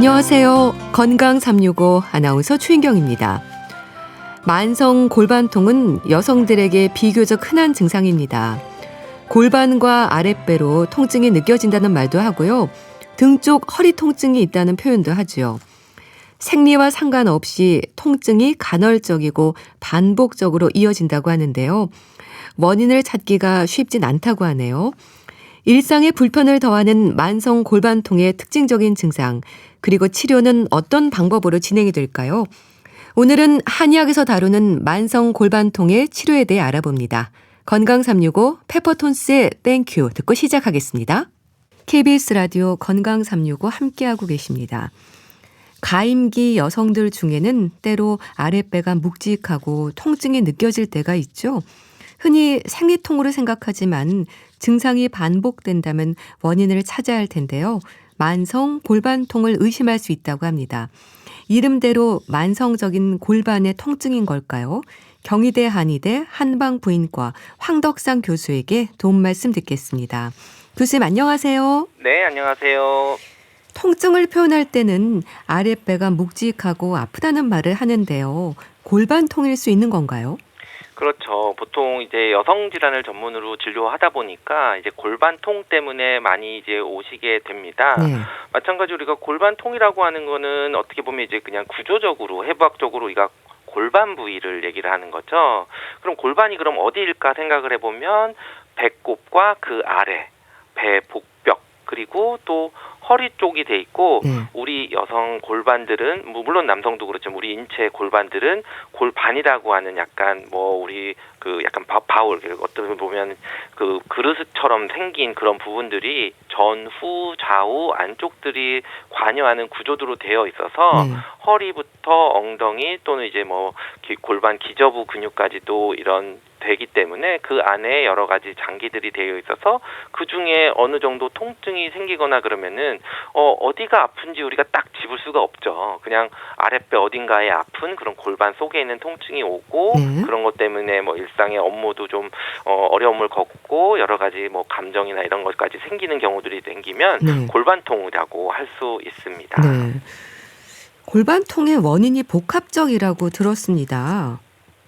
안녕하세요. 건강 365 아나운서 최인경입니다. 만성 골반통은 여성들에게 비교적 흔한 증상입니다. 골반과 아랫배로 통증이 느껴진다는 말도 하고요. 등 쪽 허리 통증이 있다는 표현도 하죠. 생리와 상관없이 통증이 간헐적이고 반복적으로 이어진다고 하는데요. 원인을 찾기가 쉽진 않다고 하네요. 일상에 불편을 더하는 만성 골반통의 특징적인 증상, 그리고 치료는 어떤 방법으로 진행이 될까요? 오늘은 한의학에서 다루는 만성 골반통의 치료에 대해 알아봅니다. 건강 365 페퍼톤스의 땡큐 듣고 시작하겠습니다. KBS 라디오 건강 365 함께하고 계십니다. 가임기 여성들 중에는 때로 아랫배가 묵직하고 통증이 느껴질 때가 있죠. 흔히 생리통으로 생각하지만 증상이 반복된다면 원인을 찾아야 할 텐데요. 만성 골반통을 의심할 수 있다고 합니다. 이름대로 만성적인 골반의 통증인 걸까요? 경희대 한의대 한방부인과 황덕상 교수에게 도움 말씀 듣겠습니다. 교수님 안녕하세요. 네, 안녕하세요. 통증을 표현할 때는 아랫배가 묵직하고 아프다는 말을 하는데요. 골반통일 수 있는 건가요? 그렇죠. 보통 이제 여성 질환을 전문으로 진료하다 보니까 이제 골반통 때문에 많이 이제 오시게 됩니다. 네. 마찬가지로 우리가 골반통이라고 하는 거는 어떻게 보면 이제 그냥 구조적으로 해부학적으로 우리가 골반 부위를 얘기를 하는 거죠. 그럼 골반이 그럼 어디일까 생각을 해보면 배꼽과 그 아래, 배 복벽 그리고 또 허리 쪽이 돼 있고 네. 우리 여성 골반들은 물론 남성도 그렇지만 우리 인체 골반들은 골반이라고 하는 약간 뭐 우리 그 약간 바울 어떻게 보면 그 그릇처럼 생긴 그런 부분들이 전후 좌우 안쪽들이 관여하는 구조로 되어 있어서 네. 허리부터 엉덩이 또는 이제 뭐 골반 기저부 근육까지도 이런 되기 때문에 그 안에 여러 가지 장기들이 되어 있어서 그 중에 어느 정도 통증이 생기거나 그러면은 어디가 아픈지 우리가 딱 짚을 수가 없죠. 그냥 아랫배 어딘가에 아픈 그런 골반 속에 있는 통증이 오고 네. 그런 것 때문에 뭐 일상의 업무도 좀 어려움을 겪고 여러 가지 뭐 감정이나 이런 것까지 생기는 경우들이 생기면 네. 골반통이라고 할 수 있습니다. 네. 골반통의 원인이 복합적이라고 들었습니다.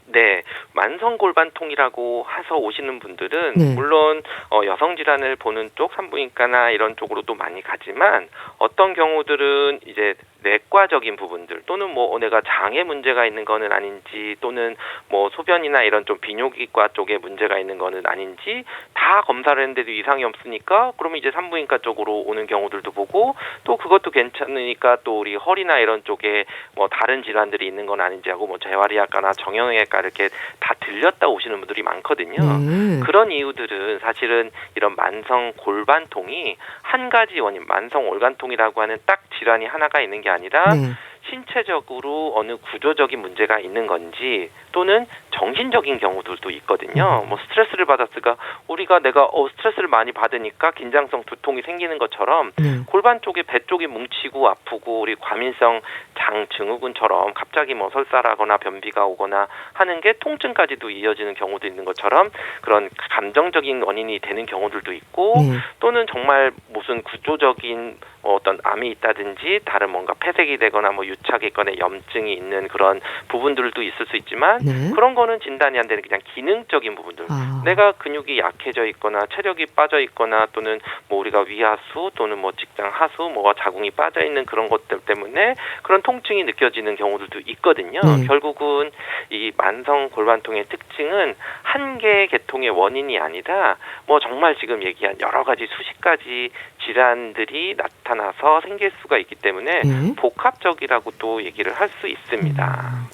네, 만성 골반통이라고 해서 오시는 분들은 네. 물론 여성 질환을 보는 쪽 산부인과나 이런 쪽으로도 많이 가지만 어떤 경우들은 이제 내과적인 부분들 또는 뭐 내가 장에 문제가 있는 거는 아닌지 또는 뭐 소변이나 이런 좀 비뇨기과 쪽에 문제가 있는 거는 아닌지 다 검사를 했는데도 이상이 없으니까 그러면 이제 산부인과 쪽으로 오는 경우들도 보고 또 그것도 괜찮으니까 또 우리 허리나 이런 쪽에 뭐 다른 질환들이 있는 건 아닌지 하고 뭐 재활의학과나 정형외과 이렇게 다 들렸다 오시는 분들이 많거든요. 네. 그런 이유들은 사실은 이런 만성 골반통이 한 가지 원인, 만성 올간통이라고 하는 딱 질환이 하나가 있는 게 아니라 네. 신체적으로 어느 구조적인 문제가 있는 건지 또는 정신적인 경우들도 있거든요. 뭐 스트레스를 받았을까 우리가 내가 스트레스를 많이 받으니까 긴장성 두통이 생기는 것처럼 네. 골반 쪽에 배 쪽이 뭉치고 아프고 우리 과민성 장 증후군처럼 갑자기 뭐 설사라거나 변비가 오거나 하는 게 통증까지도 이어지는 경우도 있는 것처럼 그런 감정적인 원인이 되는 경우들도 있고 네. 또는 정말 무슨 구조적인 어떤 암이 있다든지 다른 뭔가 폐색이 되거나 뭐 유착이 있거나 염증이 있는 그런 부분들도 있을 수 있지만 네. 그런 거는 진단이 안 되는 그냥 기능적인 부분들 내가 근육이 약해져 있거나 체력이 빠져 있거나 또는 뭐 우리가 위하수 또는 뭐 직장 하수 뭐 자궁이 빠져 있는 그런 것들 때문에 그런 통증이 느껴지는 경우들도 있거든요. 네. 결국은 이 만성 골반통의 특징은 한 개의 계통의 원인이 아니라 뭐 정말 지금 얘기한 여러 가지 수십 가지 질환들이 나타나서 생길 수가 있기 때문에 네. 복합적이라고 또 얘기를 할 수 있습니다.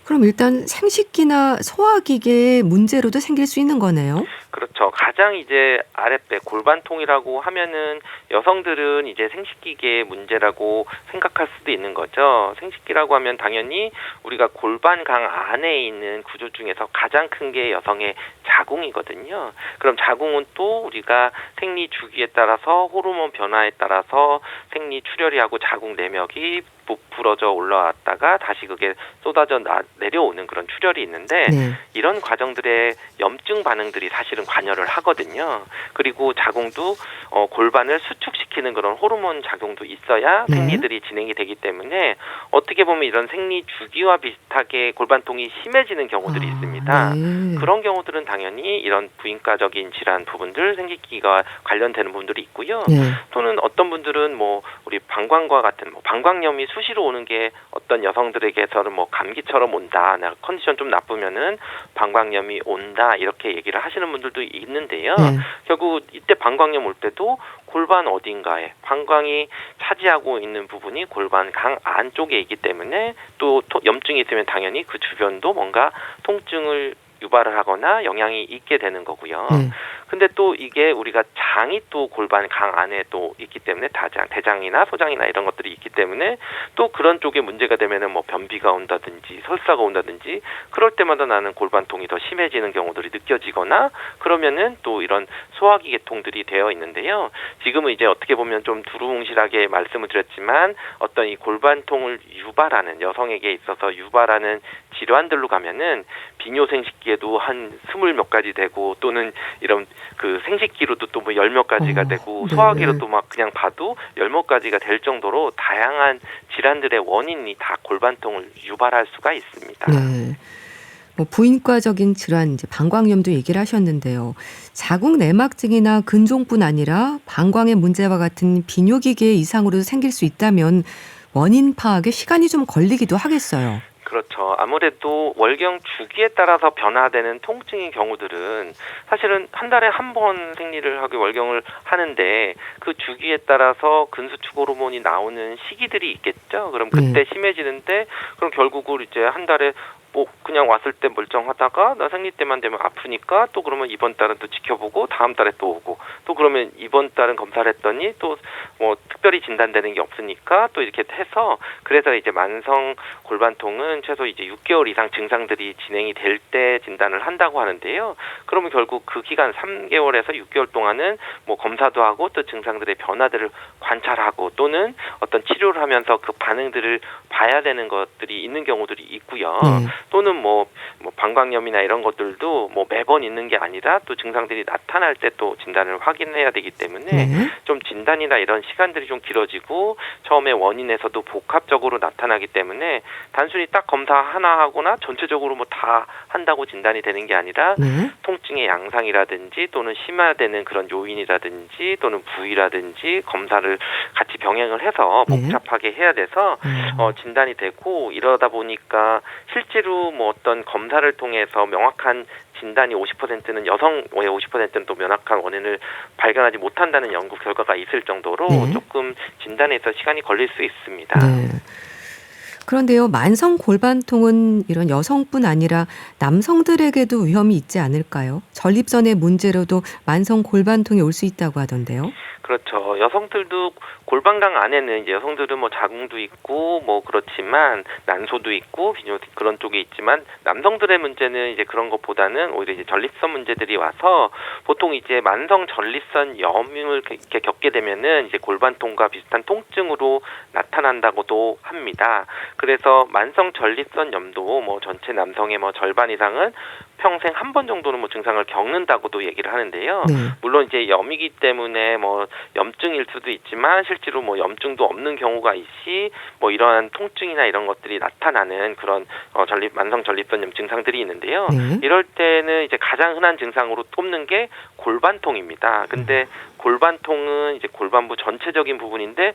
그럼 일단 생식기나 소화기계의 문제로도 생길 수 있는 거네요? 그렇죠. 가장 이제 아랫배 골반통이라고 하면은 여성들은 이제 생식기계의 문제라고 생각할 수도 있는 거죠. 생식기라고 하면 당연히 우리가 골반강 안에 있는 구조 중에서 가장 큰 게 여성의 자궁이거든요. 그럼 자궁은 또 우리가 생리 주기에 따라서 호르몬 변화에 따라서 생리 출혈이 하고 자궁 내막이 부풀어져 올라왔다가 다시 그게 쏟아져 내려오는 그런 출혈이 있는데 네. 이런 과정들의 염증 반응들이 사실은 관여를 하거든요. 그리고 자궁도 골반을 수축시키는 그런 호르몬 작용도 있어야 네. 생리들이 진행이 되기 때문에 어떻게 보면 이런 생리 주기와 비슷하게 골반통이 심해지는 경우들이 있습니다. 네. 그런 경우들은 당연히 이런 부인과적인 질환 부분들, 생식기가 관련되는 부분들이 있고요. 네. 또는 어떤 분들은 뭐 우리 방광과 같은 방광염이 수시로 오는 게 어떤 여성들에게서는 뭐 감기처럼 온다, 나 컨디션 좀 나쁘면은 방광염이 온다 이렇게 얘기를 하시는 분들도 있는데요. 네. 결국 이때 방광염 올 때도 골반 어딘가에 방광이 차지하고 있는 부분이 골반 강 안쪽에 있기 때문에 또 염증이 있으면 당연히 그 주변도 뭔가 통증을 유발을 하거나 영향이 있게 되는 거고요. 네. 근데 또 이게 우리가 장이 또 골반 강 안에 또 있기 때문에 대장이나 소장이나 이런 것들이 있기 때문에 또 그런 쪽에 문제가 되면은 뭐 변비가 온다든지 설사가 온다든지 그럴 때마다 나는 골반통이 더 심해지는 경우들이 느껴지거나 그러면은 또 이런 소화기 계통들이 되어 있는데요. 지금은 이제 어떻게 보면 좀 두루뭉실하게 말씀을 드렸지만 어떤 이 골반통을 유발하는 여성에게 있어서 유발하는 질환들로 가면은 비뇨생식기에도 한 20몇 가지 되고 또는 이런 그 생식기로도 또 뭐 10몇 가지가 되고 네. 소화기로도 막 그냥 봐도 10몇 가지가 될 정도로 다양한 질환들의 원인이 다 골반통을 유발할 수가 있습니다. 네. 뭐 부인과적인 질환, 이제 방광염도 얘기를 하셨는데요. 자궁 내막증이나 근종뿐 아니라 방광의 문제와 같은 비뇨기계 이상으로도 생길 수 있다면 원인 파악에 시간이 좀 걸리기도 하겠어요. 그렇죠. 아무래도 월경 주기에 따라서 변화되는 통증의 경우들은 사실은 한 달에 한 번 생리를 하고 월경을 하는데 그 주기에 따라서 근수축 호르몬이 나오는 시기들이 있겠죠. 그럼 그때 심해지는데 그럼 결국은 이제 한 달에 뭐 그냥 왔을 때 멀쩡하다가 나 생리 때만 되면 아프니까 또 그러면 이번 달은 또 지켜보고 다음 달에 또 오고 또 그러면 이번 달은 검사를 했더니 또 뭐 특별히 진단되는 게 없으니까 또 이렇게 해서 그래서 이제 만성 골반통은 최소 이제 6개월 이상 증상들이 진행이 될 때 진단을 한다고 하는데요. 그러면 결국 그 기간 3개월에서 6개월 동안은 뭐 검사도 하고 또 증상들의 변화들을 관찰하고 또는 어떤 치료를 하면서 그 반응들을 봐야 되는 것들이 있는 경우들이 있고요. 또는 뭐 방광염이나 이런 것들도 뭐 매번 있는 게 아니라 또 증상들이 나타날 때 또 진단을 확인해야 되기 때문에 좀 진단이나 이런 시간들이 좀 길어지고 처음에 원인에서도 복합적으로 나타나기 때문에 단순히 딱 검사 하나 하거나 전체적으로 뭐 다 한다고 진단이 되는 게 아니라 통증의 양상이라든지 또는 심화되는 그런 요인이라든지 또는 부위라든지 검사를 같이 병행을 해서 복잡하게 해야 돼서 진단이 되고 이러다 보니까 실제로 뭐 어떤 검사를 통해서 명확한 진단이 50%는 여성의 50%는 또 명확한 원인을 발견하지 못한다는 연구 결과가 있을 정도로 조금 진단에 있어 시간이 걸릴 수 있습니다. 네. 그런데요, 만성 골반통은 이런 여성뿐 아니라 남성들에게도 위험이 있지 않을까요? 전립선의 문제로도 만성 골반통이 올 수 있다고 하던데요. 그렇죠. 여성들도 골반강 안에는 이제 여성들은 뭐 자궁도 있고 뭐 그렇지만 난소도 있고 비뇨 그런 쪽에 있지만 남성들의 문제는 이제 그런 것보다는 오히려 이제 전립선 문제들이 와서 보통 이제 만성 전립선 염을 이렇게 겪게 되면은 이제 골반통과 비슷한 통증으로 나타난다고도 합니다. 그래서 만성 전립선 염도 뭐 전체 남성의 뭐 절반 이상은 평생 한 번 정도는 뭐 증상을 겪는다고도 얘기를 하는데요. 물론 이제 염이기 때문에 뭐 염증일 수도 있지만 실제로 뭐 염증도 없는 경우가 있시 뭐 이러한 통증이나 이런 것들이 나타나는 그런 만성 전립선염 증상들이 있는데요. 이럴 때는 이제 가장 흔한 증상으로 꼽는 게 골반통입니다. 근데 골반통은 이제 골반부 전체적인 부분인데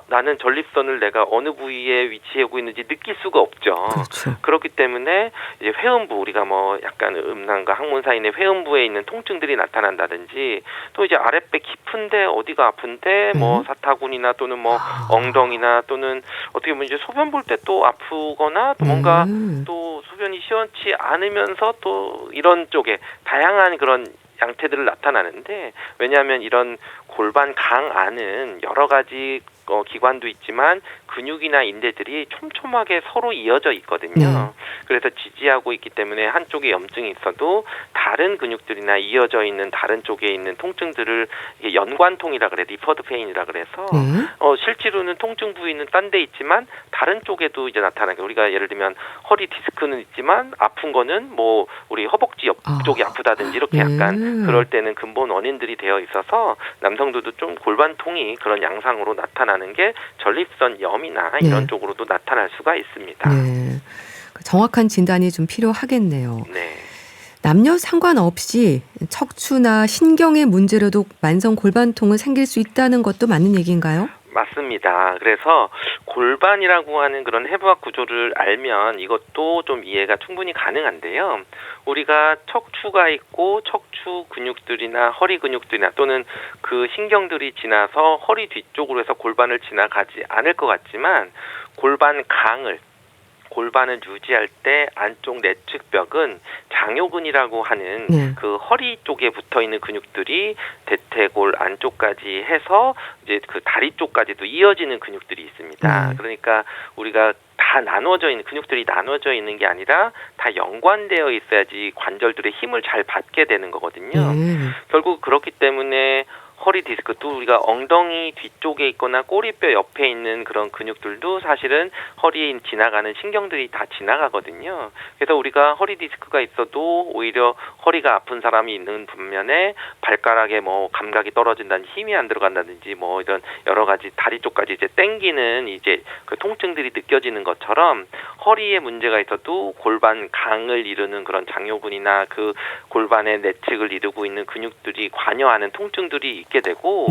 나는 전립선을 내가 어느 부위에 위치하고 있는지 느낄 수가 없죠. 그렇죠. 그렇기 때문에 이제 회음부 우리가 뭐 약간 음란과 항문 사이의 회음부에 있는 통증들이 나타난다든지 또 이제 아랫배 깊은데 어디가 아픈데 뭐 사타구니나 또는 뭐 엉덩이나 또는 어떻게 보면 이제 소변 볼 때 또 아프거나 또 뭔가 또 소변이 시원치 않으면서 또 이런 쪽에 다양한 그런 양태들을 나타나는데 왜냐하면 이런 골반 강 안은 여러 가지 기관도 있지만 근육이나 인대들이 촘촘하게 서로 이어져 있거든요. 그래서 지지하고 있기 때문에 한쪽에 염증이 있어도 다른 근육들이나 이어져 있는 다른 쪽에 있는 통증들을 이게 연관통이라 그래, 리퍼드 페인이라 그래서 실제로는 통증 부위는 딴 데 있지만 다른 쪽에도 이제 나타나게, 우리가 예를 들면 허리 디스크는 있지만 아픈 거는 뭐 우리 허벅지 옆쪽이 아프다든지 이렇게 약간 그럴 때는 근본 원인들이 되어 있어서 남성들도 좀 골반통이 그런 양상으로 나타나는 게 전립선 염이나 이런 쪽으로도 나타날 수가 있습니다. 네. 정확한 진단이 좀 필요하겠네요. 네. 남녀 상관없이 척추나 신경의 문제로도 만성 골반통은 생길 수 있다는 것도 맞는 얘기인가요? 맞습니다. 그래서 골반이라고 하는 그런 해부학 구조를 알면 이것도 좀 이해가 충분히 가능한데요. 우리가 척추가 있고 척추 근육들이나 허리 근육들이나 또는 그 신경들이 지나서 허리 뒤쪽으로 해서 골반을 지나가지 않을 것 같지만 골반을 유지할 때 안쪽 내측벽은 장요근이라고 하는 그 허리 쪽에 붙어 있는 근육들이 대퇴골 안쪽까지 해서 이제 그 다리 쪽까지도 이어지는 근육들이 있습니다. 그러니까 우리가 다 나눠져 있는 근육들이 나눠져 있는 게 아니라 다 연관되어 있어야지 관절들의 힘을 잘 받게 되는 거거든요. 결국 그렇기 때문에 허리 디스크, 또 우리가 엉덩이 뒤쪽에 있거나 꼬리뼈 옆에 있는 그런 근육들도 사실은 허리에 지나가는 신경들이 다 지나가거든요. 그래서 우리가 허리 디스크가 있어도 오히려 허리가 아픈 사람이 있는 반면에 발가락에 뭐 감각이 떨어진다든지 힘이 안 들어간다든지 뭐 이런 여러 가지 다리 쪽까지 이제 땡기는 이제 그 통증들이 느껴지는 것처럼 허리에 문제가 있어도 골반 강을 이루는 그런 장요근이나 그 골반의 내측을 이루고 있는 근육들이 관여하는 통증들이 있게 되고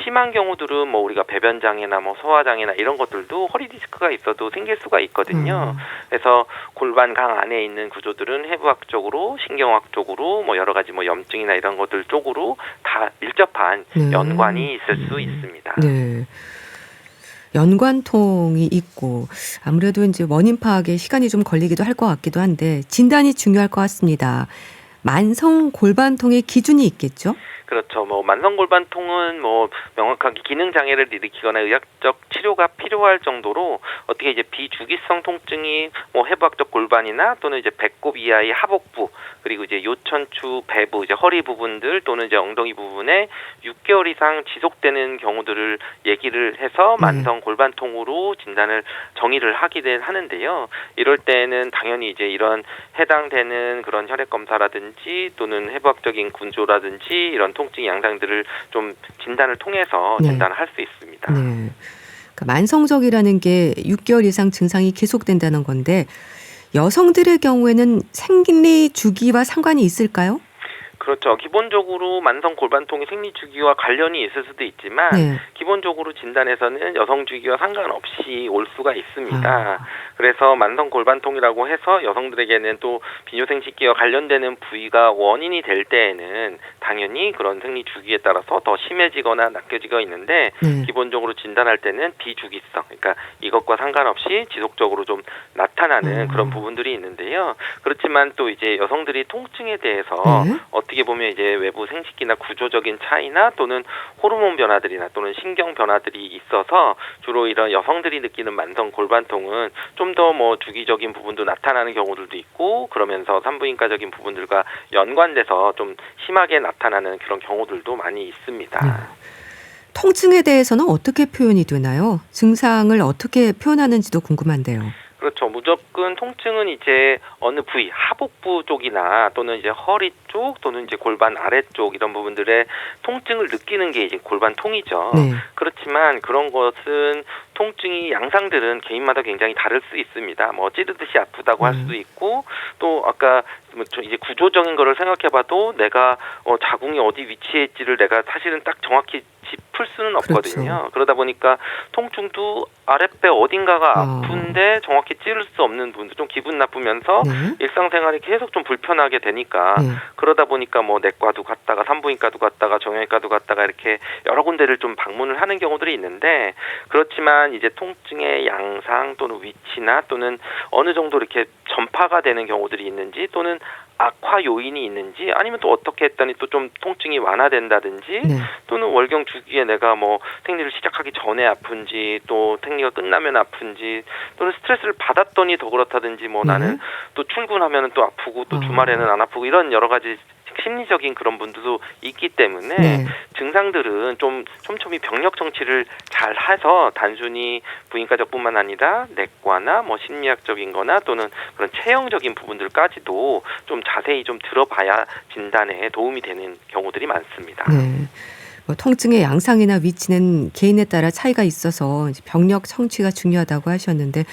심한 경우들은 뭐 우리가 배변 장애나 뭐 소화 장애나 이런 것들도 허리 디스크가 있어도 생길 수가 있거든요. 그래서 골반 강 안에 있는 구조들은 해부학적으로, 신경학적으로 뭐 여러 가지 뭐 염증이나 이런 것들 쪽으로 다 밀접한 연관이 있을 수 있습니다. 네. 연관통이 있고 아무래도 이제 원인 파악에 시간이 좀 걸리기도 할 것 같기도 한데 진단이 중요할 것 같습니다. 만성 골반통의 기준이 있겠죠? 그렇죠. 뭐 만성 골반통은 뭐 명확하게 기능 장애를 일으키거나 의학적 치료가 필요할 정도로 어떻게 이제 비주기성 통증이 뭐 해부학적 골반이나 또는 이제 배꼽 이하의 하복부 그리고 이제 요천추 배부 이제 허리 부분들 또는 이제 엉덩이 부분에 6개월 이상 지속되는 경우들을 얘기를 해서 만성 골반통으로 진단을 정의를 하는데요. 이럴 때는 당연히 이제 이런 해당되는 그런 혈액 검사라든지 또는 해부학적인 구조라든지 이런 통증 양상들을 좀 진단을 통해서 진단을 할 수 있습니다. 네. 그러니까 만성적이라는 게 6개월 이상 증상이 계속된다는 건데 여성들의 경우에는 생리 주기와 상관이 있을까요? 그렇죠. 기본적으로 만성 골반통이 생리 주기와 관련이 있을 수도 있지만 기본적으로 진단에서는 여성 주기와 상관없이 올 수가 있습니다. 그래서 만성 골반통이라고 해서 여성들에게는 또 비뇨생식기와 관련되는 부위가 원인이 될 때에는 당연히 그런 생리 주기에 따라서 더 심해지거나 낚여지고 있는데 기본적으로 진단할 때는 비주기성, 그러니까 이것과 상관없이 지속적으로 좀 나타나는 그런 부분들이 있는데요. 그렇지만 또 이제 여성들이 통증에 대해서 어떻게 보면 이제 외부 생식기나 구조적인 차이나 또는 호르몬 변화들이나 또는 신경 변화들이 있어서 주로 이런 여성들이 느끼는 만성 골반통은 좀 더 뭐 주기적인 부분도 나타나는 경우들도 있고 그러면서 산부인과적인 부분들과 연관돼서 좀 심하게 나타나는 그런 경우들도 많이 있습니다. 통증에 대해서는 어떻게 표현이 되나요? 증상을 어떻게 표현하는지도 궁금한데요. 그렇죠. 무조건 통증은 이제 어느 부위, 하복부 쪽이나 또는 이제 허리 쪽 또는 이제 골반 아래쪽 이런 부분들의 통증을 느끼는 게 이제 골반통이죠. 그렇지만 그런 것은 통증이 양상들은 개인마다 굉장히 다를 수 있습니다. 뭐 찌르듯이 아프다고 할 수도 있고 또 아까 이제 구조적인 거를 생각해봐도 내가 자궁이 어디 위치에 있지를 내가 사실은 딱 정확히 짚을 수는 없거든요. 그러다 보니까 통증도 아랫배 어딘가가 아픈데 정확히 찌를 수 없는 부분도 좀 기분 나쁘면서 일상생활이 계속 좀 불편하게 되니까 그러다 보니까 뭐 내과도 갔다가 산부인과도 갔다가 정형외과도 갔다가 이렇게 여러 군데를 좀 방문을 하는 경우들이 있는데 그렇지만 이제 통증의 양상 또는 위치나 또는 어느 정도 이렇게 전파가 되는 경우들이 있는지 또는 악화 요인이 있는지 아니면 또 어떻게 했더니 또 좀 통증이 완화된다든지 네. 또는 월경 주기에 내가 뭐 생리를 시작하기 전에 아픈지 또 생리가 끝나면 아픈지 또는 스트레스를 받았더니 더 그렇다든지 뭐 네. 나는 또 출근하면은 또 아프고 또 주말에는 안 아프고 이런 여러 가지 심리적인 그런 분들도 있기 때문에 네. 증상들은 좀 촘촘히 병력 정치를 잘 해서 단순히 부인과적뿐만 아니라 내과나 뭐 심리학적인 거나 또는 그런 체형적인 부분들까지도 좀 자세히 좀 들어봐야 진단에 도움이 되는 경우들이 많습니다. 네. 뭐 통증의 양상이나 위치는 개인에 따라 차이가 있어서 이제 병력 청취가 중요하다고 하셨는데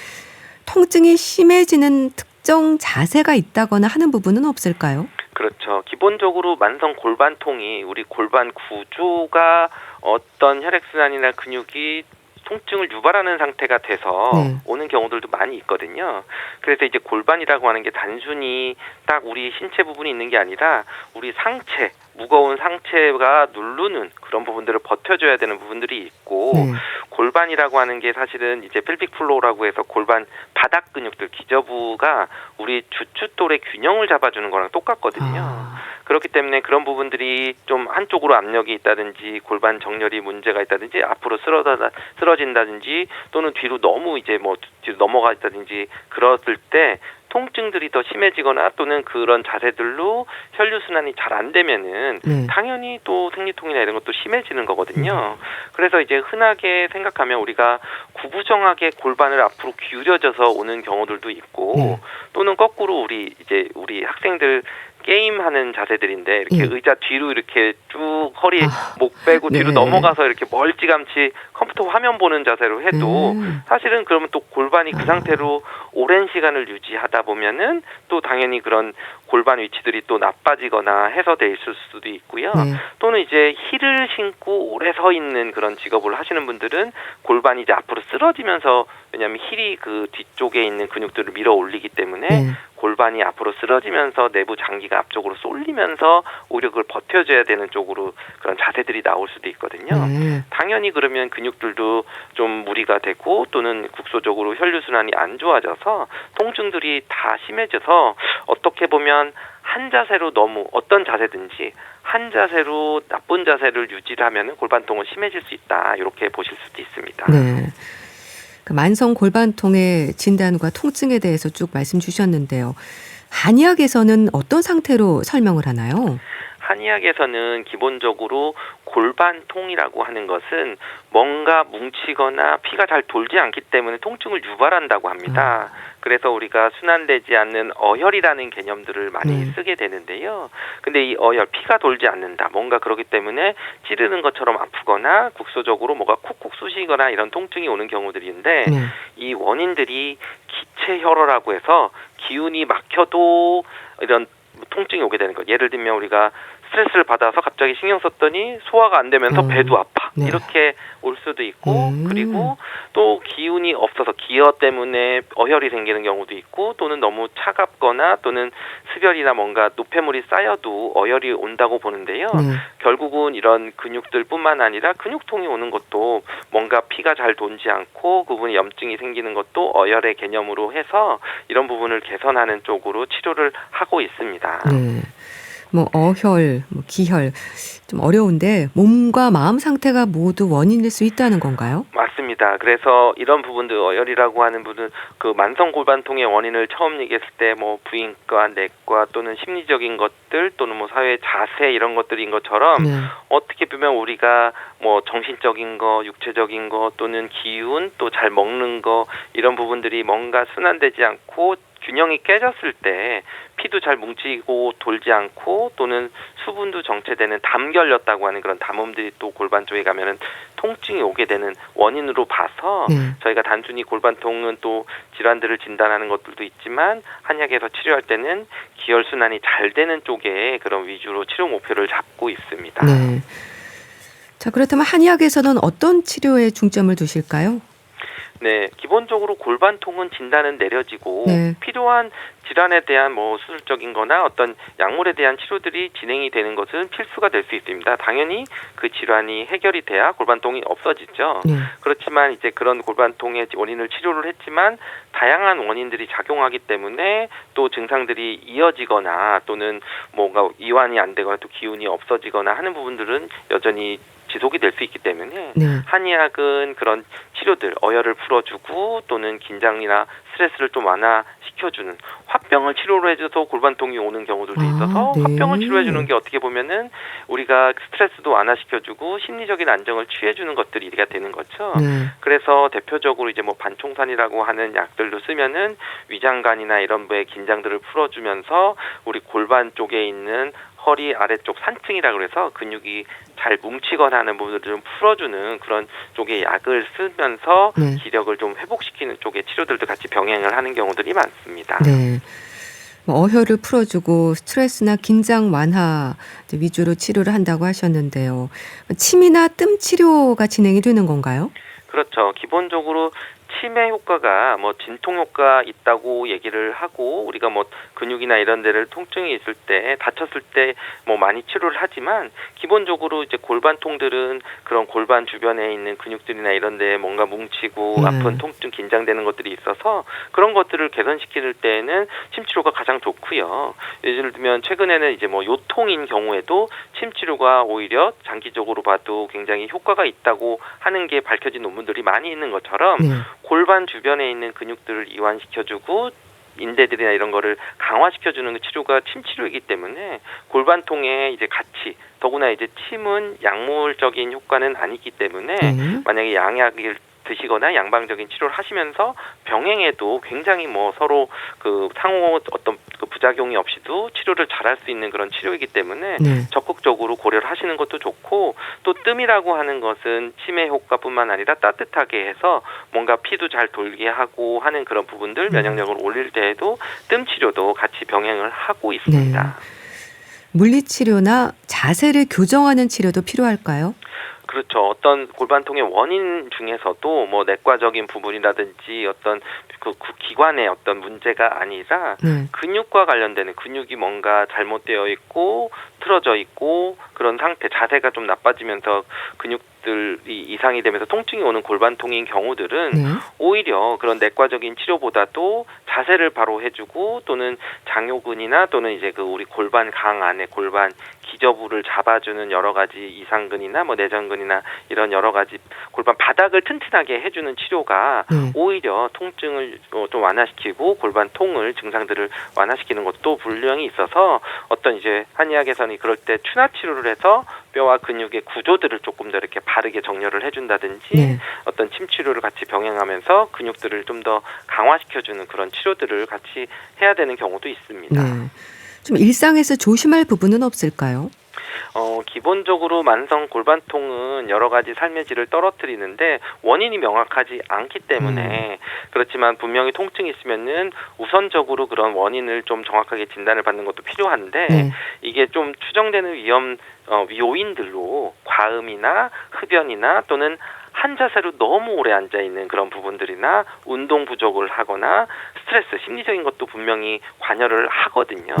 통증이 심해지는 특정 자세가 있다거나 하는 부분은 없을까요? 그렇죠. 기본적으로 만성 골반통이 우리 골반 구조가 어떤 혈액순환이나 근육이 통증을 유발하는 상태가 돼서 네. 오는 경우들도 많이 있거든요. 그래서 이제 골반이라고 하는 게 단순히 딱 우리 신체 부분이 있는 게 아니라 우리 상체, 무거운 상체가 누르는 그런 부분들을 버텨줘야 되는 부분들이 있고 네. 골반이라고 하는 게 사실은 이제 펠빅 플로어라고 해서 골반 바닥 근육들 기저부가 우리 주춧돌의 균형을 잡아주는 거랑 똑같거든요. 그렇기 때문에 그런 부분들이 좀 한쪽으로 압력이 있다든지 골반 정렬이 문제가 있다든지 앞으로 쓰러진다든지 또는 뒤로 너무 이제 뭐 뒤로 넘어가 있다든지 그랬을 때 통증들이 더 심해지거나 또는 그런 자세들로 혈류순환이 잘 안 되면은 네. 당연히 또 생리통이나 이런 것도 심해지는 거거든요. 그래서 이제 흔하게 생각하면 우리가 구부정하게 골반을 앞으로 기울여져서 오는 경우들도 있고 네. 또는 거꾸로 우리 학생들 게임하는 자세들인데 이렇게 예. 의자 뒤로 이렇게 쭉 허리 목 빼고 뒤로 네. 넘어가서 이렇게 멀찌감치 컴퓨터 화면 보는 자세로 해도 사실은 그러면 또 골반이 그 상태로 오랜 시간을 유지하다 보면은 또 당연히 그런 골반 위치들이 또 나빠지거나 해소돼 있을 수도 있고요. 네. 또는 이제 힐을 신고 오래 서 있는 그런 직업을 하시는 분들은 골반이 이제 앞으로 쓰러지면서 왜냐하면 힐이 그 뒤쪽에 있는 근육들을 밀어 올리기 때문에 네. 골반이 앞으로 쓰러지면서 내부 장기가 앞쪽으로 쏠리면서 오히려 그걸 버텨줘야 되는 쪽으로 그런 자세들이 나올 수도 있거든요. 네. 당연히 그러면 근육들도 좀 무리가 되고 또는 국소적으로 혈류순환이 안 좋아져서 통증들이 다 심해져서 어떻게 보면 한 자세로 너무 어떤 자세든지 한 자세로 나쁜 자세를 유지를 하면 골반통은 심해질 수 있다. 이렇게 보실 수도 있습니다. 네. 그 만성 골반통의 진단과 통증에 대해서 쭉 말씀 주셨는데요. 한의학에서는 어떤 상태로 설명을 하나요? 한의학에서는 기본적으로 골반통이라고 하는 것은 뭔가 뭉치거나 피가 잘 돌지 않기 때문에 통증을 유발한다고 합니다. 그래서 우리가 순환되지 않는 어혈이라는 개념들을 많이 쓰게 되는데요. 근데 이 어혈, 피가 돌지 않는다. 뭔가 그렇기 때문에 찌르는 것처럼 아프거나 국소적으로 뭐가 쿡쿡 쑤시거나 이런 통증이 오는 경우들인데 이 원인들이 기체혈어라고 해서 기운이 막혀도 이런 통증이 오게 되는 것. 예를 들면 우리가 스트레스를 받아서 갑자기 신경 썼더니 소화가 안 되면서 배도 아파. 네. 이렇게 올 수도 있고 그리고 또 기운이 없어서 기어 때문에 어혈이 생기는 경우도 있고 또는 너무 차갑거나 또는 습열이나 뭔가 노폐물이 쌓여도 어혈이 온다고 보는데요. 결국은 이런 근육들뿐만 아니라 근육통이 오는 것도 뭔가 피가 잘 돌지 않고 그 부분에 염증이 생기는 것도 어혈의 개념으로 해서 이런 부분을 개선하는 쪽으로 치료를 하고 있습니다. 네. 뭐 어혈, 뭐 기혈 좀 어려운데 몸과 마음 상태가 모두 원인일 수 있다는 건가요? 맞습니다. 그래서 이런 부분들 어혈이라고 하는 부분 그 만성 골반통의 원인을 처음 얘기했을 때 뭐 부인과 내과 또는 심리적인 것들 또는 뭐 사회 자세 이런 것들인 것처럼 어떻게 보면 우리가 뭐 정신적인 거, 육체적인 거 또는 기운 또 잘 먹는 거 이런 부분들이 뭔가 순환되지 않고 균형이 깨졌을 때 피도 잘 뭉치고 돌지 않고 또는 수분도 정체되는 담결렸다고 하는 그런 담음들이 또 골반 쪽에 가면은 통증이 오게 되는 원인으로 봐서 저희가 단순히 골반통은 또 질환들을 진단하는 것들도 있지만 한약에서 치료할 때는 기혈순환이 잘 되는 쪽에 그런 위주로 치료 목표를 잡고 있습니다. 네. 자, 그렇다면 한의학에서는 어떤 치료에 중점을 두실까요? 네, 기본적으로 골반통은 진단은 내려지고 네. 필요한 질환에 대한 뭐 수술적인 거나 어떤 약물에 대한 치료들이 진행이 되는 것은 필수가 될 수 있습니다. 당연히 그 질환이 해결이 돼야 골반통이 없어지죠. 네. 그렇지만 이제 그런 골반통의 원인을 치료를 했지만 다양한 원인들이 작용하기 때문에 또 증상들이 이어지거나 또는 뭔가 이완이 안 되거나 또 기운이 없어지거나 하는 부분들은 여전히 지속이 될 수 있기 때문에 네. 한의학은 그런 치료들, 어혈을 풀어주고 또는 긴장이나 스트레스를 좀 완화시켜주는 화병을 치료로 해줘서 골반통이 오는 경우들도 있어서 네. 화병을 치료해주는 게 어떻게 보면은 우리가 스트레스도 완화시켜주고 심리적인 안정을 취해주는 것들이 되는 거죠. 네. 그래서 대표적으로 이제 뭐 반총산이라고 하는 약들도 쓰면은 위장관이나 이런 부의 긴장들을 풀어주면서 우리 골반 쪽에 있는 허리 아래쪽 산층이라고 해서 근육이 잘 뭉치거나 하는 부분들을 좀 풀어주는 그런 쪽의 약을 쓰면서 네. 기력을 좀 회복시키는 쪽의 치료들도 같이 병행을 하는 경우들이 많습니다. 네. 뭐 어혈을 풀어주고 스트레스나 긴장 완화 위주로 치료를 한다고 하셨는데요. 침이나 뜸 치료가 진행이 되는 건가요? 그렇죠. 기본적으로 치매 효과가 뭐 진통 효과 있다고 얘기를 하고 우리가 뭐 근육이나 이런 데를 통증이 있을 때 다쳤을 때 뭐 많이 치료를 하지만 기본적으로 이제 골반통들은 그런 골반 주변에 있는 근육들이나 이런 데에 뭔가 뭉치고 아픈 통증 긴장되는 것들이 있어서 그런 것들을 개선시킬 때에는 침 치료가 가장 좋고요. 예를 들면 최근에는 이제 뭐 요통인 경우에도 침 치료가 오히려 장기적으로 봐도 굉장히 효과가 있다고 하는 게 밝혀진 논문들이 많이 있는 것처럼 네. 골반 주변에 있는 근육들을 이완시켜주고 인대들이나 이런 거를 강화시켜주는 그 치료가 침 치료이기 때문에 골반통에 이제 같이 더구나 이제 침은 약물적인 효과는 아니기 때문에 네. 만약에 양약을 드시거나 양방적인 치료를 하시면서 병행에도 굉장히 뭐 서로 그 상호 어떤 그 부작용이 없이도 치료를 잘할 수 있는 그런 치료이기 때문에 네. 적극적으로 고려를 하시는 것도 좋고 또 뜸이라고 하는 것은 치매 효과뿐만 아니라 따뜻하게 해서 뭔가 피도 잘 돌게 하고 하는 그런 부분들 면역력을 올릴 때에도 뜸 치료도 같이 병행을 하고 있습니다. 네. 물리치료나 자세를 교정하는 치료도 필요할까요? 그렇죠. 어떤 골반통의 원인 중에서도 뭐 내과적인 부분이라든지 어떤 그 기관의 어떤 문제가 아니라 네. 근육과 관련되는 근육이 뭔가 잘못되어 있고 틀어져 있고 그런 상태 자세가 좀 나빠지면서 근육들이 이상이 되면서 통증이 오는 골반통인 경우들은 네. 오히려 그런 내과적인 치료보다도 자세를 바로 해주고 또는 장요근이나 또는 이제 그 우리 골반 강 안에 골반 기저부를 잡아주는 여러 가지 이상근이나 뭐 내전근이나 이런 여러 가지 골반 바닥을 튼튼하게 해주는 치료가 네. 오히려 통증을 좀 완화시키고 골반 통을 증상들을 완화시키는 것도 분명히 있어서 어떤 이제 한의학에서는 그럴 때 추나 치료를 해서 뼈와 근육의 구조들을 조금 더 이렇게 바르게 정렬을 해준다든지 네. 어떤 침 치료를 같이 병행하면서 근육들을 좀 더 강화시켜주는 그런 치료들을 같이 해야 되는 경우도 있습니다. 네. 좀 일상에서 조심할 부분은 없을까요? 기본적으로 만성 골반통은 여러 가지 삶의 질을 떨어뜨리는데 원인이 명확하지 않기 때문에 그렇지만 분명히 통증이 있으면은 우선적으로 그런 원인을 좀 정확하게 진단을 받는 것도 필요한데 네. 이게 좀 추정되는 요인들로 과음이나 흡연이나 또는 한 자세로 너무 오래 앉아 있는 그런 부분들이나 운동 부족을 하거나 스트레스, 심리적인 것도 분명히 관여를 하거든요.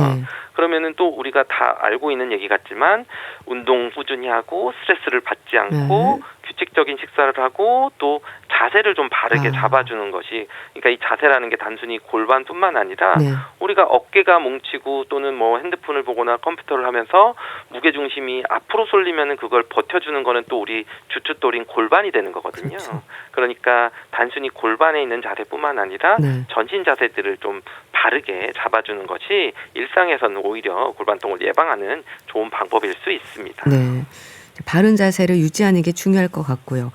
그러면은 또 우리가 다 알고 있는 얘기 같지만 운동 꾸준히 하고 스트레스를 받지 않고 규칙적인 식사를 하고 또 자세를 좀 바르게 잡아주는 것이 그러니까 이 자세라는 게 단순히 골반뿐만 아니라 네. 우리가 어깨가 뭉치고 또는 뭐 핸드폰을 보거나 컴퓨터를 하면서 무게 중심이 앞으로 쏠리면은 그걸 버텨주는 거는 또 우리 주춧돌인 골반이 되는 거거든요. 그렇죠. 그러니까 단순히 골반에 있는 자세뿐만 아니라 네. 전신 자세들을 좀 바르게 잡아주는 것이 일상에서는 오히려 골반통을 예방하는 좋은 방법일 수 있습니다. 네. 바른 자세를 유지하는 게 중요할 것 같고요.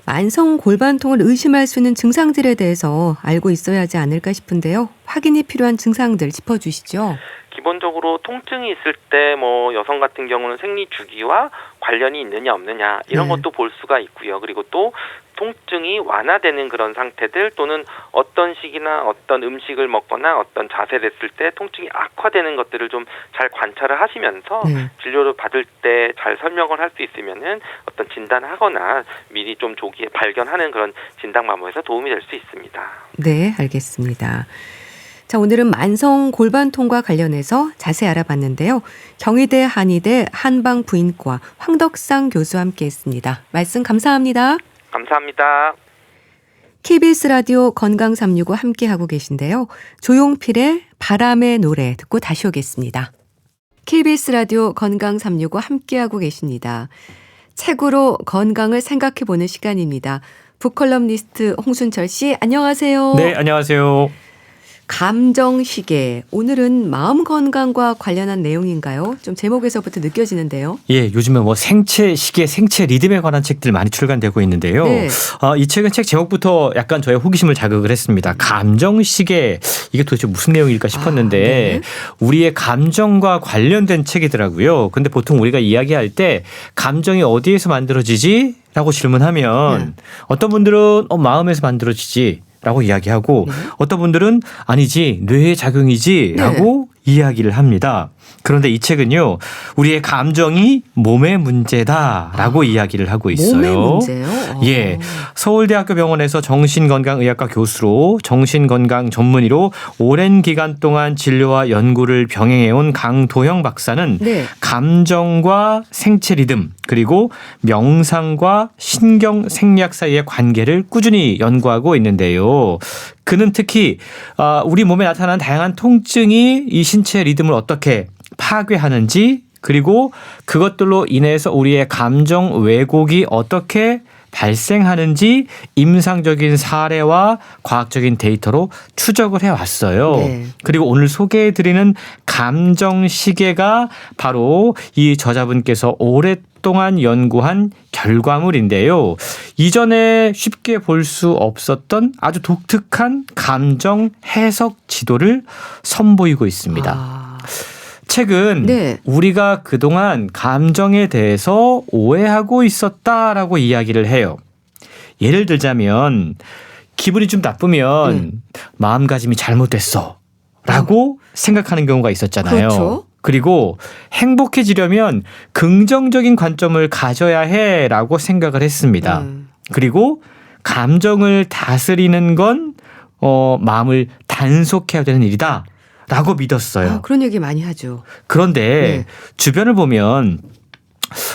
만성 골반통을 의심할 수 있는 증상들에 대해서 알고 있어야 하지 않을까 싶은데요. 확인이 필요한 증상들 짚어주시죠. 기본적으로 통증이 있을 때 뭐 여성 같은 경우는 생리 주기와 관련이 있느냐 없느냐 이런 것도 볼 수가 있고요. 그리고 또 통증이 완화되는 그런 상태들 또는 어떤 시기나 어떤 음식을 먹거나 어떤 자세를 했을 때 통증이 악화되는 것들을 좀 잘 관찰을 하시면서 진료를 받을 때 잘 설명을 할 수 있으면은 어떤 진단을 하거나 미리 좀 조기에 발견하는 그런 진단 마모에서 도움이 될 수 있습니다. 네, 알겠습니다. 자, 오늘은 만성 골반통과 관련해서 자세히 알아봤는데요. 경희대 한의대 한방부인과 황덕상 교수와 함께했습니다. 말씀 감사합니다. 감사합니다. KBS 라디오 건강 365 함께하고 계신데요. 조용필의 바람의 노래 듣고 다시 오겠습니다. KBS 라디오 건강 365 함께하고 계십니다. 책으로 건강을 생각해보는 시간입니다. 북컬럼니스트 홍순철 씨, 안녕하세요. 네, 안녕하세요. 감정시계. 오늘은 마음 건강과 관련한 내용인가요? 좀 제목에서부터 느껴지는데요. 예, 요즘에 뭐 생체 시계, 생체 리듬에 관한 책들 많이 출간되고 있는데요. 네. 이 책은 책 제목부터 약간 저의 호기심을 자극을 했습니다. 감정시계. 이게 도대체 무슨 내용일까 싶었는데 네. 우리의 감정과 관련된 책이더라고요. 근데 보통 우리가 이야기할 때 감정이 어디에서 만들어지지? 라고 질문하면 어떤 분들은 마음에서 만들어지지. 라고 이야기하고 어떤 분들은 아니지 뇌의 작용이지 라고 이야기를 합니다. 그런데 이 책은요. 우리의 감정이 몸의 문제다라고 이야기를 하고 있어요. 몸의 문제요? 예, 서울대학교 병원에서 정신건강의학과 교수로 정신건강 전문의로 오랜 기간 동안 진료와 연구를 병행해온 강도형 박사는 감정과 생체 리듬 그리고 명상과 신경 생리학 사이의 관계를 꾸준히 연구하고 있는데요. 그는 특히 우리 몸에 나타나는 다양한 통증이 이 신체 리듬을 어떻게 파괴하는지 그리고 그것들로 인해서 우리의 감정 왜곡이 어떻게 발생하는지 임상적인 사례와 과학적인 데이터로 추적을 해왔어요. 그리고 오늘 소개해드리는 감정시계가 바로 이 저자분께서 오랫동안 연구한 결과물인데요. 이전에 쉽게 볼 수 없었던 아주 독특한 감정 해석 지도를 선보이고 있습니다. 책은 우리가 그동안 감정에 대해서 오해하고 있었다라고 이야기를 해요. 예를 들자면 기분이 좀 나쁘면 마음가짐이 잘못됐어 라고 생각하는 경우가 있었잖아요. 그렇죠. 그리고 행복해지려면 긍정적인 관점을 가져야 해라고 생각을 했습니다. 그리고 감정을 다스리는 건 마음을 단속해야 되는 일이다. 라고 믿었어요. 그런 얘기 많이 하죠. 그런데 주변을 보면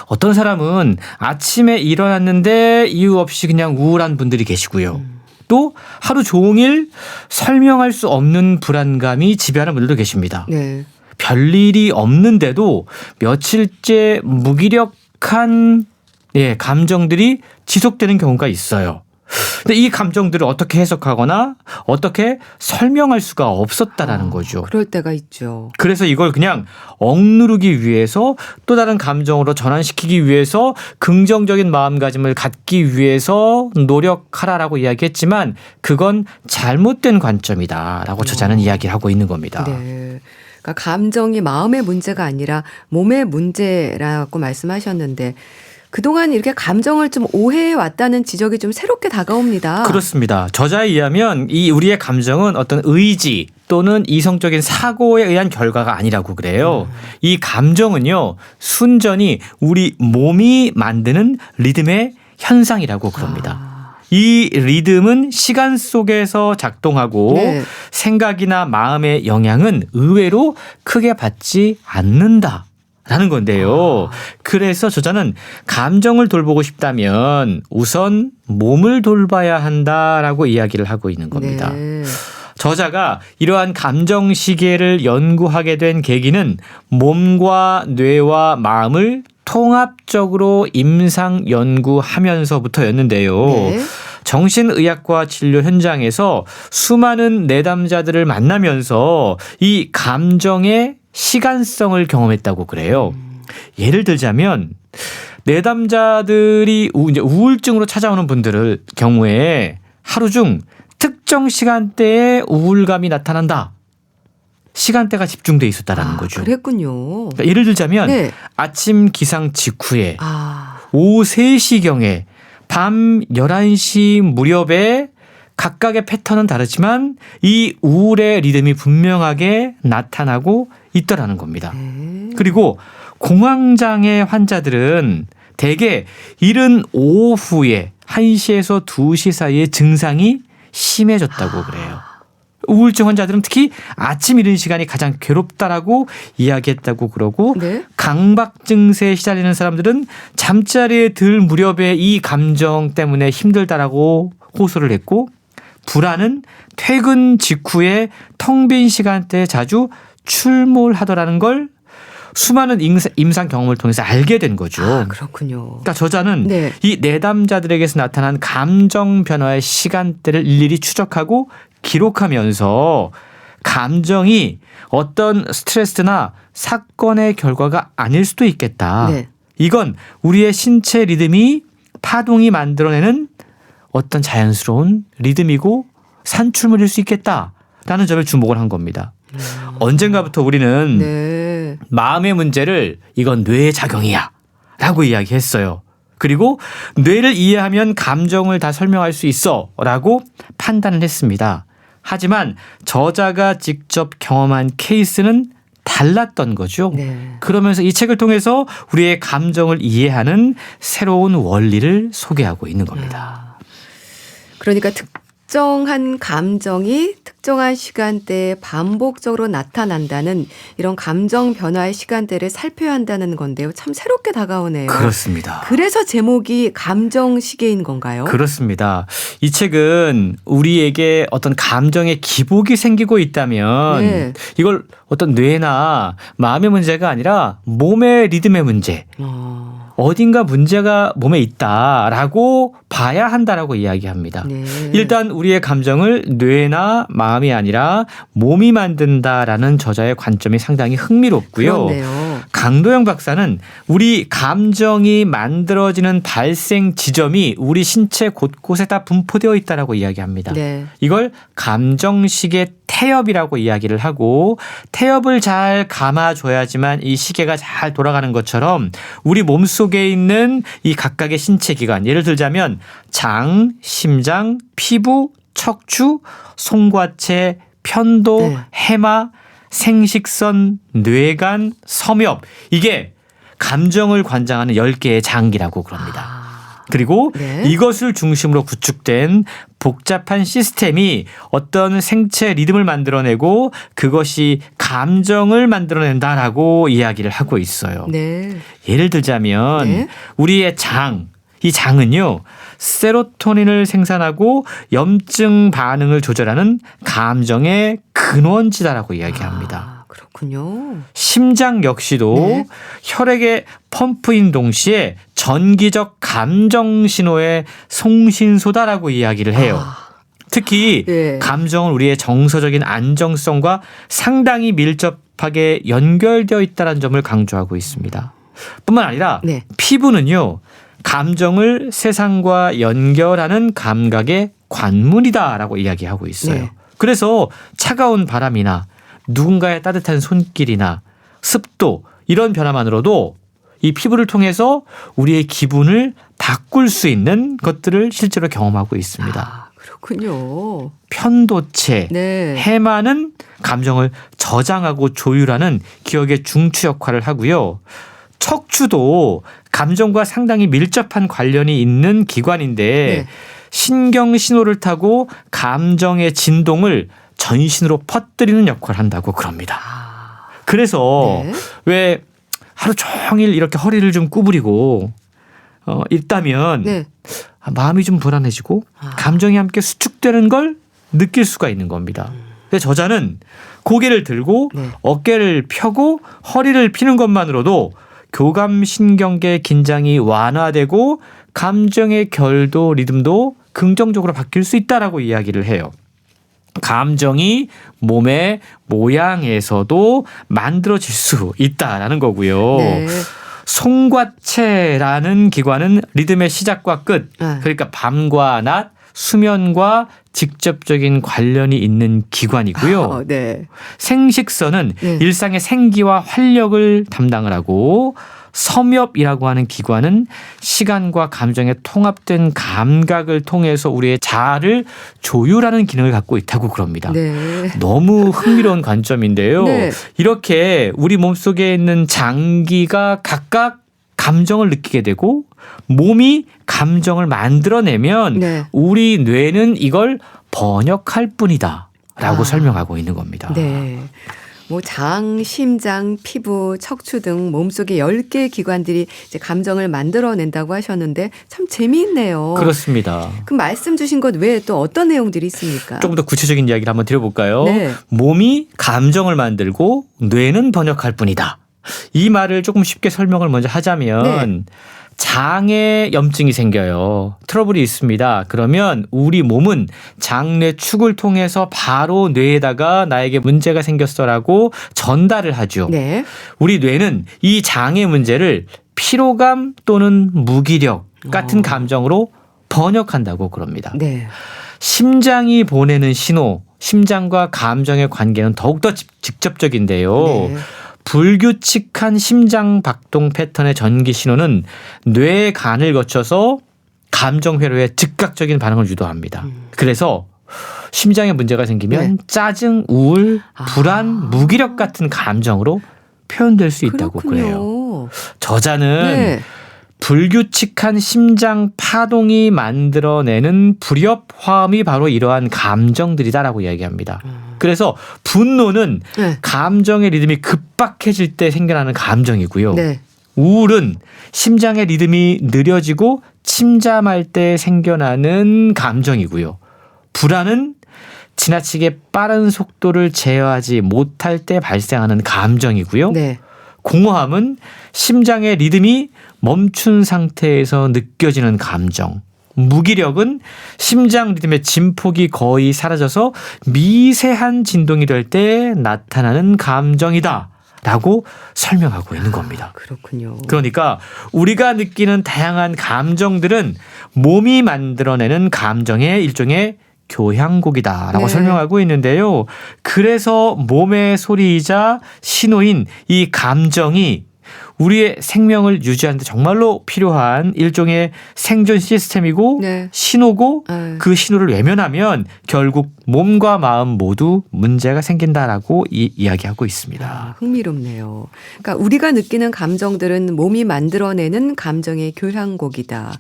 어떤 사람은 아침에 일어났는데 이유 없이 그냥 우울한 분들이 계시고요. 또 하루 종일 설명할 수 없는 불안감이 지배하는 분들도 계십니다. 별일이 없는데도 며칠째 무기력한 감정들이 지속되는 경우가 있어요. 근데 이 감정들을 어떻게 해석하거나 어떻게 설명할 수가 없었다라는 거죠. 그럴 때가 있죠. 그래서 이걸 그냥 억누르기 위해서 또 다른 감정으로 전환시키기 위해서 긍정적인 마음가짐을 갖기 위해서 노력하라라고 이야기했지만 그건 잘못된 관점이다라고 저자는 이야기를 하고 있는 겁니다. 네. 그러니까 감정이 마음의 문제가 아니라 몸의 문제라고 말씀하셨는데 그동안 이렇게 감정을 좀 오해해 왔다는 지적이 좀 새롭게 다가옵니다. 그렇습니다. 저자에 의하면 이 우리의 감정은 어떤 의지 또는 이성적인 사고에 의한 결과가 아니라고 그래요. 이 감정은요. 순전히 우리 몸이 만드는 리듬의 현상이라고 그럽니다. 이 리듬은 시간 속에서 작동하고 생각이나 마음의 영향은 의외로 크게 받지 않는다. 라는 건데요. 그래서 저자는 감정을 돌보고 싶다면 우선 몸을 돌봐야 한다라고 이야기를 하고 있는 겁니다. 저자가 이러한 감정 시계를 연구하게 된 계기는 몸과 뇌와 마음을 통합적으로 임상 연구하면서부터였는데요. 정신의학과 진료 현장에서 수많은 내담자들을 만나면서 이 감정의 시간성을 경험했다고 그래요. 예를 들자면 내담자들이 이제 우울증으로 찾아오는 분들의 경우에 하루 중 특정 시간대에 우울감이 나타난다. 시간대가 집중돼 있었다라는 거죠. 그랬군요. 그러니까 예를 들자면 아침 기상 직후에 오후 3시경에 밤 11시 무렵에 각각의 패턴은 다르지만 이 우울의 리듬이 분명하게 나타나고 있더라는 겁니다. 그리고 공황장애 환자들은 대개 이른 오후에 1시에서 2시 사이에 증상이 심해졌다고 그래요. 우울증 환자들은 특히 아침 이른 시간이 가장 괴롭다라고 이야기했다고 그러고 네. 강박 증세에 시달리는 사람들은 잠자리에 들 무렵에 이 감정 때문에 힘들다라고 호소를 했고 불안은 퇴근 직후에 텅 빈 시간대에 자주 출몰하더라는 걸 수많은 임상 경험을 통해서 알게 된 거죠. 아, 그렇군요. 그러니까 저자는 네. 이 내담자들에게서 나타난 감정 변화의 시간대를 일일이 추적하고 기록하면서 감정이 어떤 스트레스나 사건의 결과가 아닐 수도 있겠다. 네. 이건 우리의 신체 리듬이 파동이 만들어내는 어떤 자연스러운 리듬이고 산출물일 수 있겠다라는 점에 주목을 한 겁니다. 언젠가부터 우리는 네. 마음의 문제를 이건 뇌의 작용이야 라고 이야기했어요. 그리고 뇌를 이해하면 감정을 다 설명할 수 있어 라고 판단을 했습니다. 하지만 저자가 직접 경험한 케이스는 달랐던 거죠. 네. 그러면서 이 책을 통해서 우리의 감정을 이해하는 새로운 원리를 소개하고 있는 겁니다. 그러니까 특정한 감정이 특정한 시간대에 반복적으로 나타난다는 이런 감정 변화의 시간대를 살펴야 한다는 건데요. 참 새롭게 다가오네요. 그렇습니다. 그래서 제목이 감정시계인 건가요? 그렇습니다. 이 책은 우리에게 어떤 감정의 기복이 생기고 있다면 네. 이걸 어떤 뇌나 마음의 문제가 아니라 몸의 리듬의 문제, 어딘가 문제가 몸에 있다라고 봐야 한다라고 이야기합니다. 네. 일단 우리의 감정을 뇌나 마음이 아니라 몸이 만든다라는 저자의 관점이 상당히 흥미롭고요. 그렇네요. 강도영 박사는 우리 감정이 만들어지는 발생 지점이 우리 신체 곳곳에 다 분포되어 있다라고 이야기합니다. 네. 이걸 감정시계 태엽이라고 이야기를 하고 태엽을 잘 감아줘야지만 이 시계가 잘 돌아가는 것처럼 우리 몸속에 있는 이 각각의 신체 기관, 예를 들자면 장, 심장, 피부, 척추, 송과체, 편도, 네. 해마, 생식선, 뇌간, 섬엽, 이게 감정을 관장하는 10개의 장기라고 그럽니다. 그리고 네. 이것을 중심으로 구축된 복잡한 시스템이 어떤 생체 리듬을 만들어내고 그것이 감정을 만들어낸다라고 이야기를 하고 있어요. 네. 예를 들자면 네. 우리의 장, 이 장은요 세로토닌을 생산하고 염증 반응을 조절하는 감정의 근원지다라고 이야기합니다. 아, 그렇군요. 심장 역시도 네. 혈액의 펌프인 동시에 전기적 감정 신호의 송신소다라고 이야기를 해요. 특히 네. 감정은 우리의 정서적인 안정성과 상당히 밀접하게 연결되어 있다는 점을 강조하고 있습니다. 뿐만 아니라 네. 피부는요. 감정을 세상과 연결하는 감각의 관문이다라고 이야기하고 있어요. 네. 그래서 차가운 바람이나 누군가의 따뜻한 손길이나 습도 이런 변화만으로도 이 피부를 통해서 우리의 기분을 바꿀 수 있는 것들을 실제로 경험하고 있습니다. 아, 그렇군요. 편도체, 네. 해마는 감정을 저장하고 조율하는 기억의 중추 역할을 하고요. 척추도 감정과 상당히 밀접한 관련이 있는 기관인데 네. 신경 신호를 타고 감정의 진동을 전신으로 퍼뜨리는 역할을 한다고 그럽니다. 그래서 네. 왜 하루 종일 이렇게 허리를 좀 구부리고 있다면 네. 마음이 좀 불안해지고 감정이 함께 수축되는 걸 느낄 수가 있는 겁니다. 근데 저자는 고개를 들고 네. 어깨를 펴고 허리를 피는 것만으로도 교감신경계 긴장이 완화되고 감정의 결도 리듬도 긍정적으로 바뀔 수 있다라고 이야기를 해요. 감정이 몸의 모양에서도 만들어질 수 있다라는 거고요. 네. 송과체라는 기관은 리듬의 시작과 끝, 네. 그러니까 밤과 낮, 수면과 직접적인 관련이 있는 기관이고요. 네. 생식선은 네. 일상의 생기와 활력을 담당을 하고 섬엽이라고 하는 기관은 시간과 감정의 통합된 감각을 통해서 우리의 자아를 조율하는 기능을 갖고 있다고 그럽니다. 네. 너무 흥미로운 관점인데요. 네. 이렇게 우리 몸속에 있는 장기가 각각 감정을 느끼게 되고 몸이 감정을 만들어내면 네. 우리 뇌는 이걸 번역할 뿐이다 라고 설명하고 있는 겁니다. 네. 뭐 장, 심장, 피부, 척추 등 몸속의 10개의 기관들이 이제 감정을 만들어낸다고 하셨는데 참 재미있네요. 그렇습니다. 그럼 말씀 주신 것 외에 또 어떤 내용들이 있습니까? 조금 더 구체적인 이야기를 한번 드려볼까요? 네. 몸이 감정을 만들고 뇌는 번역할 뿐이다. 이 말을 조금 쉽게 설명을 먼저 하자면 장에 염증이 생겨요. 트러블이 있습니다. 그러면 우리 몸은 장뇌축을 통해서 바로 뇌에다가 나에게 문제가 생겼어라고 전달을 하죠. 네. 우리 뇌는 이 장의 문제를 피로감 또는 무기력 같은 감정으로 번역한다고 그럽니다. 네. 심장이 보내는 신호, 심장과 감정의 관계는 더욱더 직접적인데요. 네. 불규칙한 심장 박동 패턴의 전기 신호는 뇌의 간을 거쳐서 감정 회로에 즉각적인 반응을 유도합니다. 그래서 심장에 문제가 생기면 짜증, 우울, 불안, 무기력 같은 감정으로 표현될 수 있다고 그래요. 그렇군요. 저자는 네. 불규칙한 심장 파동이 만들어내는 불협 화음이 바로 이러한 감정들이다라고 이야기합니다. 그래서 분노는 네. 감정의 리듬이 급박해질 때 생겨나는 감정이고요. 네. 우울은 심장의 리듬이 느려지고 침잠할 때 생겨나는 감정이고요. 불안은 지나치게 빠른 속도를 제어하지 못할 때 발생하는 감정이고요. 네. 공허함은 심장의 리듬이 멈춘 상태에서 느껴지는 감정. 무기력은 심장 리듬의 진폭이 거의 사라져서 미세한 진동이 될 때 나타나는 감정이다 라고 설명하고 있는 겁니다. 그렇군요. 그러니까 우리가 느끼는 다양한 감정들은 몸이 만들어내는 감정의 일종의 교향곡이다라고 네. 설명하고 있는데요. 그래서 몸의 소리이자 신호인 이 감정이 우리의 생명을 유지하는 데 정말로 필요한 일종의 생존 시스템이고 네. 신호고 아유. 그 신호를 외면하면 결국 몸과 마음 모두 문제가 생긴다라고 이야기하고 있습니다. 아, 흥미롭네요. 그러니까 우리가 느끼는 감정들은 몸이 만들어내는 감정의 교향곡이다.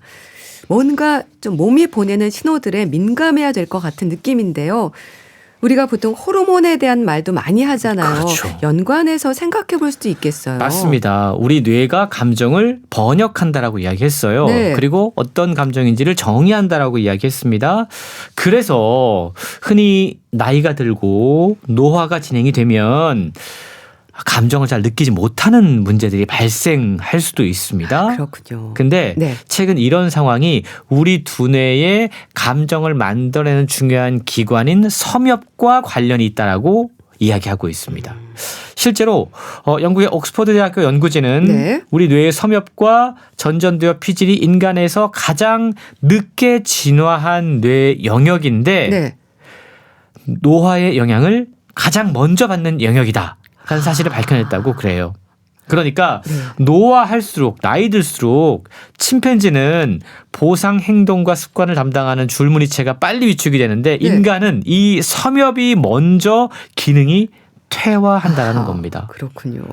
뭔가 좀 몸이 보내는 신호들에 민감해야 될 것 같은 느낌인데요. 우리가 보통 호르몬에 대한 말도 많이 하잖아요. 그렇죠. 연관해서 생각해 볼 수도 있겠어요. 맞습니다. 우리 뇌가 감정을 번역한다라고 이야기했어요. 네. 그리고 어떤 감정인지를 정의한다라고 이야기했습니다. 그래서 흔히 나이가 들고 노화가 진행이 되면 감정을 잘 느끼지 못하는 문제들이 발생할 수도 있습니다. 그렇군요. 근데 네. 최근 이런 상황이 우리 두뇌의 감정을 만들어내는 중요한 기관인 섬엽과 관련이 있다라고 이야기하고 있습니다. 실제로 영국의 옥스퍼드 대학교 연구진은 네. 우리 뇌의 섬엽과 전전두엽 피질이 인간에서 가장 늦게 진화한 뇌 영역인데 네. 노화의 영향을 가장 먼저 받는 영역이다. 라는 사실을 밝혀냈다고 그래요. 그러니까 노화할수록 나이 들수록 침팬지는 보상 행동과 습관을 담당하는 줄무늬체가 빨리 위축이 되는데 네. 인간은 이 섬엽이 먼저 기능이 퇴화한다는 겁니다. 그렇군요.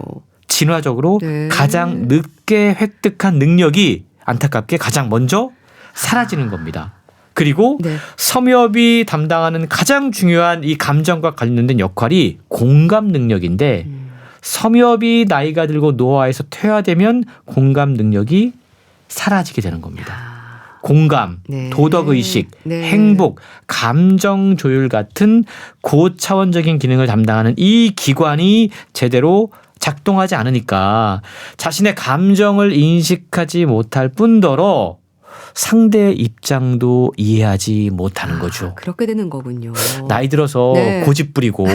진화적으로 네. 가장 늦게 획득한 능력이 안타깝게 가장 먼저 사라지는 겁니다. 그리고 네. 섬엽이 담당하는 가장 중요한 이 감정과 관련된 역할이 공감 능력인데 섬엽이 나이가 들고 노화에서 퇴화되면 공감 능력이 사라지게 되는 겁니다. 공감, 네. 도덕의식, 네. 행복, 감정 조율 같은 고차원적인 기능을 담당하는 이 기관이 제대로 작동하지 않으니까 자신의 감정을 인식하지 못할 뿐더러 상대의 입장도 이해하지 못하는 거죠. 그렇게 되는 거군요. 나이 들어서 네. 고집 부리고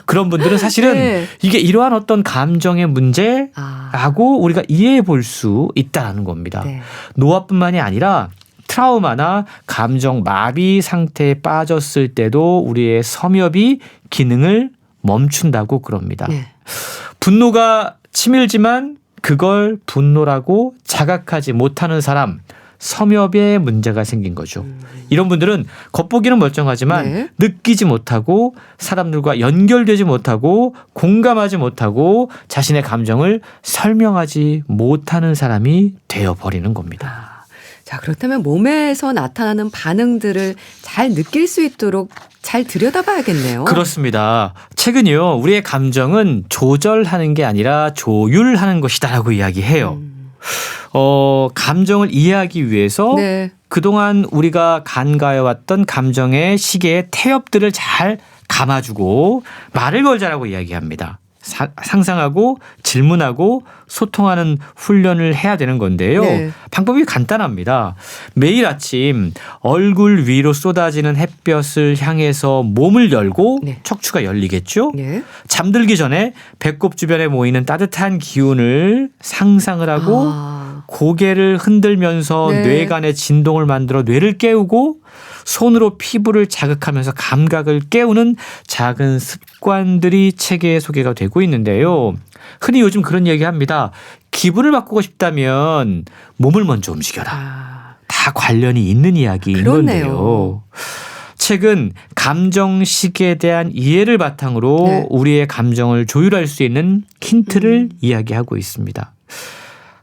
그런 분들은 사실은 네. 이게 이러한 어떤 감정의 문제라고 우리가 이해해 볼 수 있다는 겁니다. 네. 노화뿐만이 아니라 트라우마나 감정 마비 상태에 빠졌을 때도 우리의 섬엽이 기능을 멈춘다고 그럽니다. 네. 분노가 치밀지만 그걸 분노라고 자각하지 못하는 사람, 섬엽에 문제가 생긴 거죠. 이런 분들은 겉보기는 멀쩡하지만 네. 느끼지 못하고 사람들과 연결되지 못하고 공감하지 못하고 자신의 감정을 설명하지 못하는 사람이 되어버리는 겁니다. 자, 그렇다면 몸에서 나타나는 반응들을 잘 느낄 수 있도록 잘 들여다봐야겠네요. 그렇습니다. 최근요, 우리의 감정은 조절하는 게 아니라 조율하는 것이다라고 이야기해요. 감정을 이해하기 위해서 네. 그동안 우리가 간과해왔던 감정의 시계의 태엽들을 잘 감아주고 말을 걸자라고 이야기합니다. 상상하고 질문하고 소통하는 훈련을 해야 되는 건데요. 네. 방법이 간단합니다. 매일 아침 얼굴 위로 쏟아지는 햇볕을 향해서 몸을 열고 네. 척추가 열리겠죠. 네. 잠들기 전에 배꼽 주변에 모이는 따뜻한 기운을 상상을 하고 고개를 흔들면서 네. 뇌간의 진동을 만들어 뇌를 깨우고 손으로 피부를 자극하면서 감각을 깨우는 작은 습관들이 책에 소개가 되고 있는데요. 흔히 요즘 그런 얘기합니다. 기분을 바꾸고 싶다면 몸을 먼저 움직여라. 다 관련이 있는 이야기인 그렇네요. 건데요. 책은 감정식에 대한 이해를 바탕으로 네. 우리의 감정을 조율할 수 있는 힌트를 이야기하고 있습니다.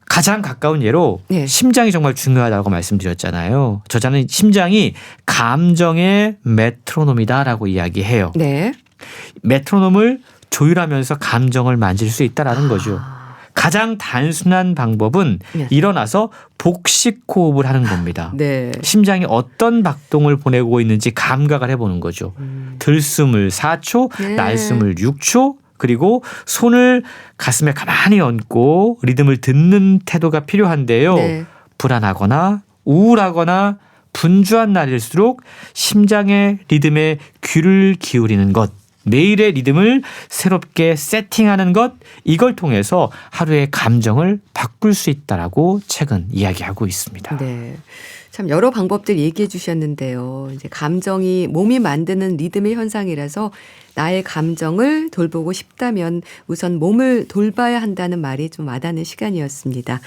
가장 가까운 예로 네. 심장이 정말 중요하다고 말씀드렸잖아요. 저자는 심장이 감정의 메트로놈이다라고 이야기해요. 네. 메트로놈을 조율하면서 감정을 만질 수 있다라는 거죠. 가장 단순한 방법은 네. 일어나서 복식 호흡을 하는 겁니다. 네. 심장이 어떤 박동을 보내고 있는지 감각을 해보는 거죠. 들숨을 4초, 네. 날숨을 6초, 그리고 손을 가슴에 가만히 얹고 리듬을 듣는 태도가 필요한데요. 네. 불안하거나 우울하거나 분주한 날일수록 심장의 리듬에 귀를 기울이는 것, 매일의 리듬을 새롭게 세팅하는 것, 이걸 통해서 하루의 감정을 바꿀 수 있다라고 책은 이야기하고 있습니다. 네. 참 여러 방법들 얘기해 주셨는데요. 이제 감정이 몸이 만드는 리듬의 현상이라서 나의 감정을 돌보고 싶다면 우선 몸을 돌봐야 한다는 말이 좀 와닿는 시간이었습니다.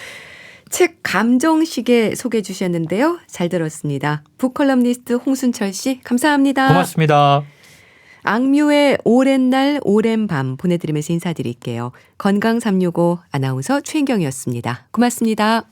책 감정시계 소개해 주셨는데요. 잘 들었습니다. 북컬럼니스트 홍순철 씨 감사합니다. 고맙습니다. 악뮤의 오랜 날 오랜 밤 보내드리면서 인사드릴게요. 건강365 아나운서 최인경이었습니다. 고맙습니다.